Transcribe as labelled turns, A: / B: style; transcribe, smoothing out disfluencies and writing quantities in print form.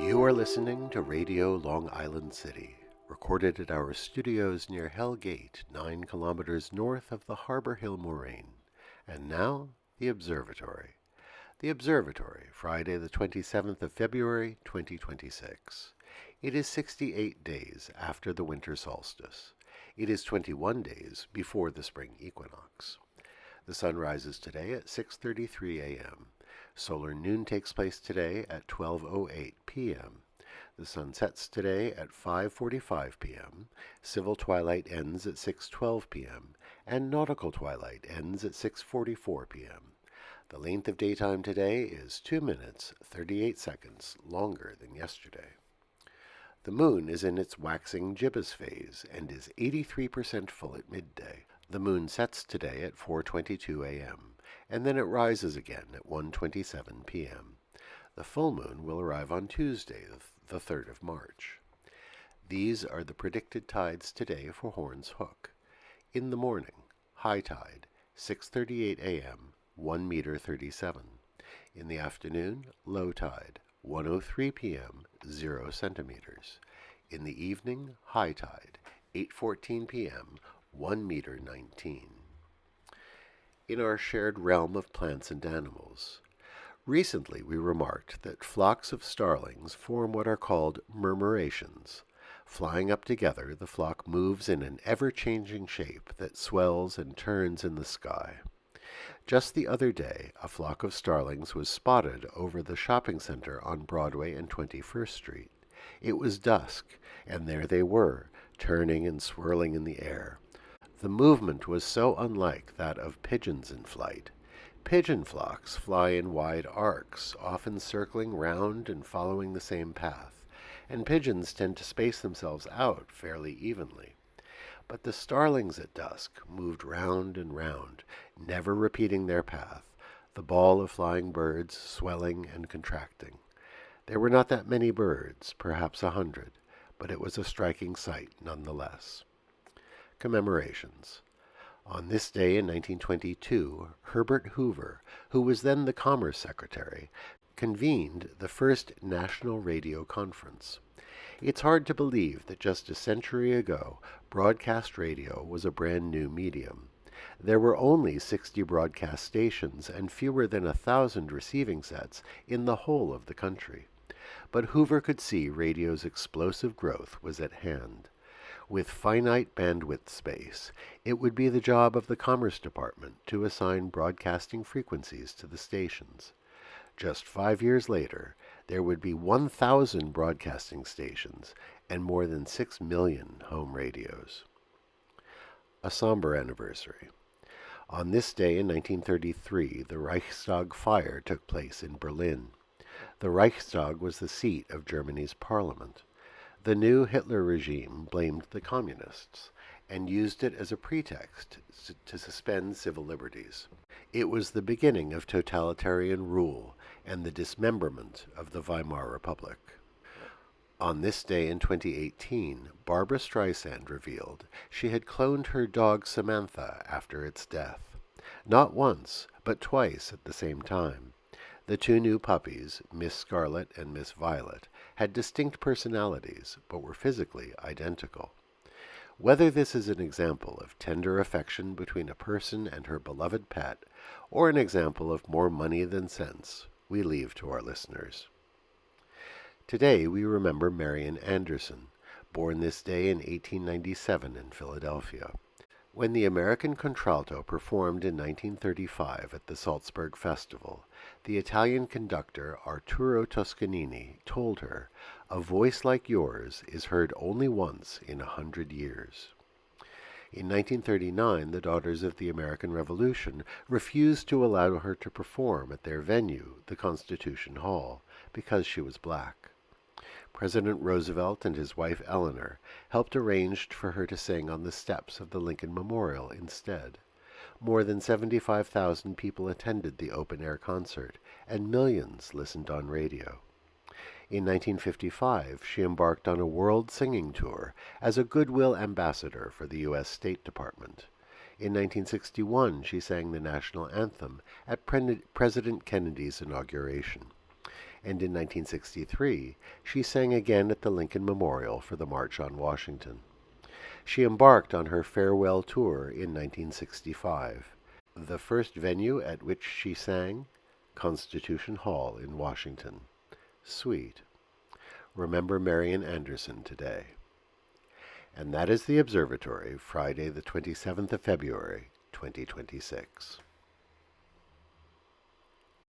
A: You are listening to Radio Long Island City, recorded at our studios near Hell Gate, 9 kilometers north of the Harbor Hill Moraine. And now, the Observatory. The Observatory, Friday the 27th of February, 2026. It is 68 days after the winter solstice. It is 21 days before the spring equinox. The sun rises today at 6:33 a.m. Solar noon takes place today at 12:08 p.m. The sun sets today at 5:45 p.m. Civil twilight ends at 6:12 p.m. and nautical twilight ends at 6:44 p.m. The length of daytime today is 2 minutes, 38 seconds longer than yesterday. The moon is in its waxing gibbous phase and is 83% full at midday. The moon sets today at 4:22 a.m., and then it rises again at 1:27 p.m. The full moon will arrive on Tuesday, the 3rd of March. These are the predicted tides today for Horns Hook. In the morning, high tide, 6:38 a.m., 1 meter 37. In the afternoon, low tide, 1:03 p.m., 0 centimeters. In the evening, high tide, 8:14 p.m., 1 meter 19. In our shared realm of plants and animals, recently we remarked that flocks of starlings form what are called murmurations. Flying up together, the flock moves in an ever-changing shape that swells and turns in the sky. Just the other day, a flock of starlings was spotted over the shopping center on Broadway and 21st Street. It was dusk, and there they were, turning and swirling in the air. The movement was so unlike that of pigeons in flight. Pigeon flocks fly in wide arcs, often circling round and following the same path, and pigeons tend to space themselves out fairly evenly. But the starlings at dusk moved round and round, never repeating their path, the ball of flying birds swelling and contracting. There were not that many birds, perhaps 100, but it was a striking sight nonetheless. Commemorations. On this day in 1922, Herbert Hoover, who was then the Commerce Secretary, convened the first National Radio Conference. It's hard to believe that just a century ago, broadcast radio was a brand new medium. There were only 60 broadcast stations and fewer than 1,000 receiving sets in the whole of the country. But Hoover could see radio's explosive growth was at hand. With finite bandwidth space, it would be the job of the Commerce Department to assign broadcasting frequencies to the stations. Just 5 years later, there would be 1,000 broadcasting stations and more than 6 million home radios. A somber anniversary. On this day in 1933, the Reichstag fire took place in Berlin. The Reichstag was the seat of Germany's parliament. The new Hitler regime blamed the communists and used it as a pretext to suspend civil liberties. It was the beginning of totalitarian rule and the dismemberment of the Weimar Republic. On this day in 2018, Barbra Streisand revealed she had cloned her dog Samantha after its death. Not once, but twice at the same time. The two new puppies, Miss Scarlet and Miss Violet, had distinct personalities, but were physically identical. Whether this is an example of tender affection between a person and her beloved pet, or an example of more money than sense, we leave to our listeners. Today we remember Marian Anderson, born this day in 1897 in Philadelphia. When the American contralto performed in 1935 at the Salzburg Festival, the Italian conductor Arturo Toscanini told her, "A voice like yours is heard only once in 100 years." In 1939, the Daughters of the American Revolution refused to allow her to perform at their venue, the Constitution Hall, because she was black. President Roosevelt and his wife Eleanor helped arrange for her to sing on the steps of the Lincoln Memorial instead. More than 75,000 people attended the open-air concert, and millions listened on radio. In 1955, she embarked on a world singing tour as a goodwill ambassador for the U.S. State Department. In 1961, she sang the national anthem at President Kennedy's inauguration. and in 1963 she sang again at the Lincoln Memorial for the March on Washington. She embarked on her farewell tour in 1965. The first venue at which she sang, Constitution Hall in Washington. Sweet. Remember Marian Anderson today. And that is the Observatory, Friday the 27th of February, 2026.